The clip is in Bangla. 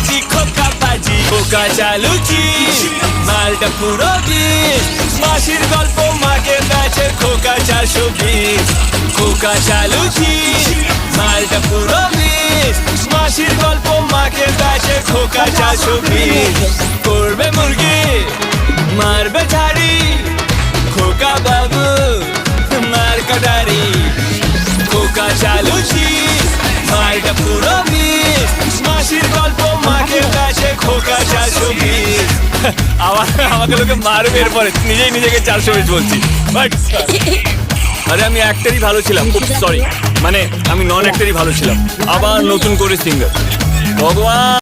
বাজি খোকা বাজি খোকা চালুচি মালটা পুরো বিষ মাসির গল্প মাকে বেচে খোকা 420 খোকা চালুচি মালটা পুরো বিষ মাসির গল্প মাকে বেচে খোকা 420 করবে মুরগি মারবে ঝাড়ি খোকা বাবু মার কাটারি খোকা চালুচি মালটা পুরো বিষ মাসির গল্প মাকে বেচে খোকা 420 আমাকে লোকে মারবে এরপরে নিজেই নিজেকে 420 বলছি আরে আমি অ্যাক্টরই ভালো ছিলাম সরি মানে আমি নন অ্যাক্টরই ভালো ছিলাম আবার নতুন করে সিঙ্গার ভগবান